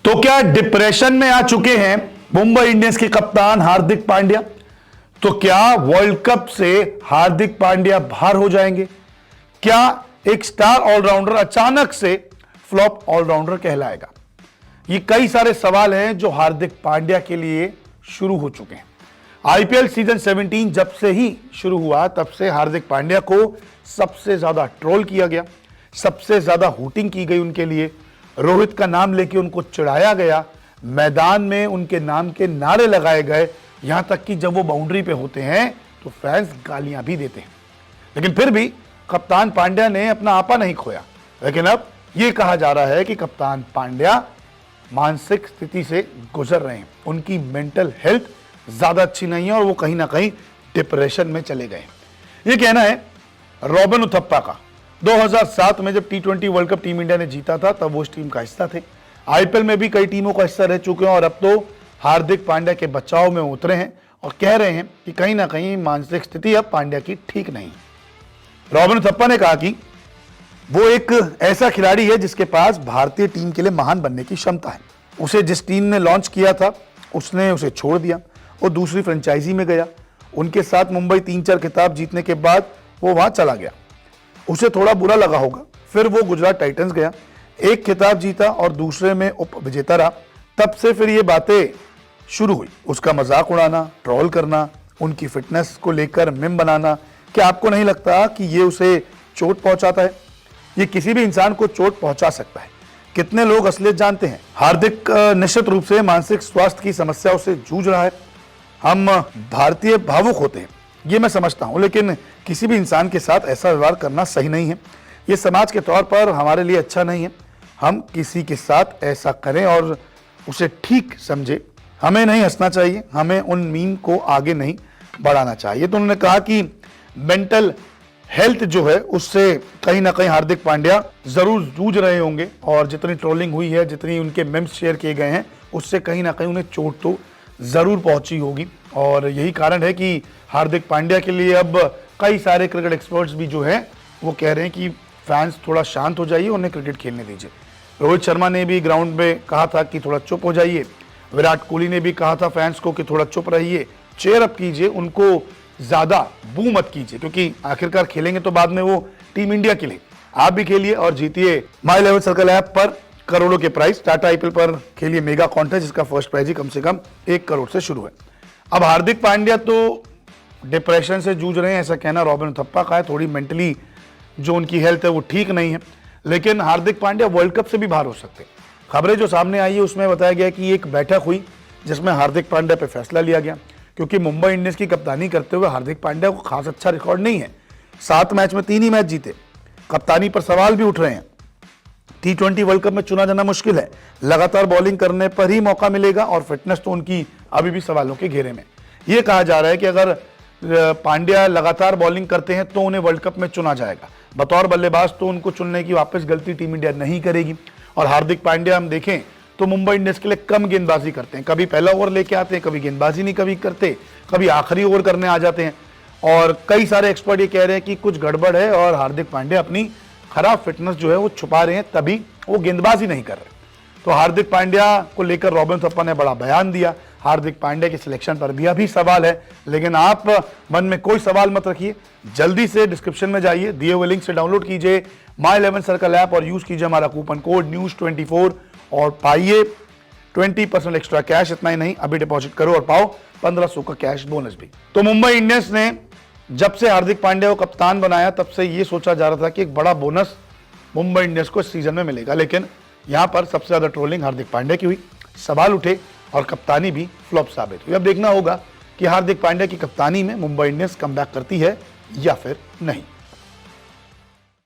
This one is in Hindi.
तो क्या डिप्रेशन में आ चुके हैं मुंबई इंडियंस के कप्तान हार्दिक पांड्या? तो क्या वर्ल्ड कप से हार्दिक पांड्या बाहर हो जाएंगे? क्या एक स्टार ऑलराउंडर अचानक से फ्लॉप ऑलराउंडर कहलाएगा? ये कई सारे सवाल हैं जो हार्दिक पांड्या के लिए शुरू हो चुके हैं। आईपीएल सीजन 17 जब से ही शुरू हुआ तब से हार्दिक पांड्या को सबसे ज्यादा ट्रोल किया गया, सबसे ज्यादा हूटिंग की गई उनके लिए, रोहित का नाम लेके उनको चिढ़ाया गया, मैदान में उनके नाम के नारे लगाए गए, यहां तक कि जब वो बाउंड्री पे होते हैं तो फैंस गालियां भी देते हैं। लेकिन फिर भी कप्तान पांड्या ने अपना आपा नहीं खोया। लेकिन अब यह कहा जा रहा है कि कप्तान पांड्या मानसिक स्थिति से गुजर रहे हैं, उनकी मेंटल हेल्थ ज्यादा अच्छी नहीं है और वो कहीं ना कहीं डिप्रेशन में चले गए। ये कहना है रॉबिन उथप्पा का। 2007 में जब T20 world cup team India ने जीता था तब वो उस टीम का हिस्सा थे। आईपीएल में भी कई टीमों का हिस्सा रह चुके हैं और अब तो हार्दिक पांड्या के बचाव में उतरे हैं और कह रहे हैं कि कहीं ना कहीं मानसिक स्थिति अब पांड्या की ठीक नहीं है। रॉबिन उथप्पा ने कहा कि वो एक ऐसा खिलाड़ी है जिसके पास भारतीय टीम के लिए महान बनने की क्षमता है। उसे जिस टीम ने लॉन्च किया था उसने उसे छोड़ दिया और दूसरी फ्रेंचाइजी में गया। उनके साथ मुंबई 3-4 खिताब जीतने के बाद वो वहां चला गया। उसे थोड़ा बुरा लगा होगा। फिर वो गुजरात टाइटंस गया, एक खिताब जीता और दूसरे में उप विजेता रहा। तब से फिर ये बातें शुरू हुई, उसका मजाक उड़ाना, ट्रोल करना, उनकी फिटनेस को लेकर मिम बनाना। क्या आपको नहीं लगता कि ये उसे चोट पहुंचाता है? ये किसी भी इंसान को चोट पहुंचा सकता है। कितने लोग असलियत जानते हैं? हार्दिक निश्चित रूप से मानसिक स्वास्थ्य की समस्याओं से जूझ रहा है। हम भारतीय भावुक होते हैं, ये मैं समझता हूं, लेकिन किसी भी इंसान के साथ ऐसा व्यवहार करना सही नहीं है। ये समाज के तौर पर हमारे लिए अच्छा नहीं है। हम किसी के साथ ऐसा करें और उसे ठीक समझे। हमें नहीं हंसना चाहिए, हमें उन मीम को आगे नहीं बढ़ाना चाहिए। तो उन्होंने कहा कि मेंटल हेल्थ जो है उससे कहीं ना कहीं हार्दिक पांड्या जरूर जूझ रहे होंगे और जितनी ट्रोलिंग हुई है, जितनी उनके मेम्स शेयर किए गए हैं, उससे कहीं ना कहीं उन्हें चोट तो जरूर पहुंची होगी। और यही कारण है कि हार्दिक पांड्या के लिए अब कई सारे क्रिकेट एक्सपर्ट्स भी जो है वो कह रहे हैं कि फैंस थोड़ा शांत हो जाइए, उन्हें क्रिकेट खेलने दीजिए। रोहित शर्मा ने भी ग्राउंड में कहा था कि थोड़ा चुप हो जाइए। विराट कोहली ने भी कहा था फैंस को कि थोड़ा चुप रहिए, चेयर अप कीजिए, उनको ज्यादा बू मत कीजिए, क्योंकि आखिरकार खेलेंगे तो बाद में वो टीम इंडिया के लिए। आप भी खेलिए और जीतिए माई 11 सर्कल ऐप पर करोड़ों के प्राइस। टाटा आईपीएल पर खेलिए मेगा कॉन्टेस्ट जिसका फर्स्ट प्राइज ही कम से कम 1 करोड़ से शुरू है। अब हार्दिक पांड्या तो डिप्रेशन से जूझ रहे हैं, ऐसा कहना रॉबिन उथप्पा का है। थोड़ी मेंटली जो उनकी हेल्थ है वो ठीक नहीं है, लेकिन हार्दिक पांड्या वर्ल्ड कप से भी बाहर हो सकते हैं। खबरें जो सामने आई है उसमें बताया गया कि एक बैठक हुई जिसमें हार्दिक पांड्या पे फैसला लिया गया, क्योंकि मुंबई इंडियंस की कप्तानी करते हुए हार्दिक पांड्या को खास अच्छा रिकॉर्ड नहीं है। 7 मैच में 3 ही मैच जीते। कप्तानी पर सवाल भी उठ रहे हैं। T20 वर्ल्ड कप में चुना जाना मुश्किल है। लगातार बॉलिंग करने पर ही मौका मिलेगा और फिटनेस तो उनकी अभी भी सवालों के घेरे में। यह कहा जा रहा है कि अगर पांड्या लगातार बॉलिंग करते हैं तो उन्हें वर्ल्ड कप में चुना जाएगा। बतौर बल्लेबाज तो उनको चुनने की वापस गलती टीम इंडिया नहीं करेगी। और हार्दिक पांड्या हम देखें तो मुंबई इंडियंस के लिए कम गेंदबाजी करते हैं। कभी पहला ओवर लेके आते हैं, कभी गेंदबाजी नहीं कभी करते, कभी आखिरी ओवर करने आ जाते हैं। और कई सारे एक्सपर्ट ये कह रहे हैं कि कुछ गड़बड़ है और हार्दिक पांड्या अपनी खराब फिटनेस जो है वो छुपा रहे हैं, तभी वो गेंदबाजी नहीं कर रहे। तो हार्दिक पांड्या को लेकर रॉबिन उथप्पा ने बड़ा बयान दिया। हार्दिक पांड्या के सिलेक्शन पर भी अभी सवाल है, लेकिन आप मन में कोई सवाल मत रखिए। जल्दी से डिस्क्रिप्शन में जाइए, दिए हुए लिंक से डाउनलोड कीजिए माई 11 सर्कल ऐप और यूज कीजिए हमारा कूपन कोड news24 और पाइए 20% एक्स्ट्रा कैश। इतना ही नहीं, अभी डिपॉजिट करो और पाओ 1500 का कैश बोनस भी। तो मुंबई इंडियंस ने जब से हार्दिक पांड्या को कप्तान बनाया तब से ये सोचा जा रहा था कि एक बड़ा बोनस मुंबई इंडियंस को इस सीजन में मिलेगा, लेकिन यहां पर सबसे ज्यादा ट्रोलिंग हार्दिक पांड्या की हुई, सवाल उठे और कप्तानी भी फ्लॉप साबित हुई। अब देखना होगा कि हार्दिक पांड्या की कप्तानी में मुंबई इंडियंस कमबैक करती है या फिर नहीं।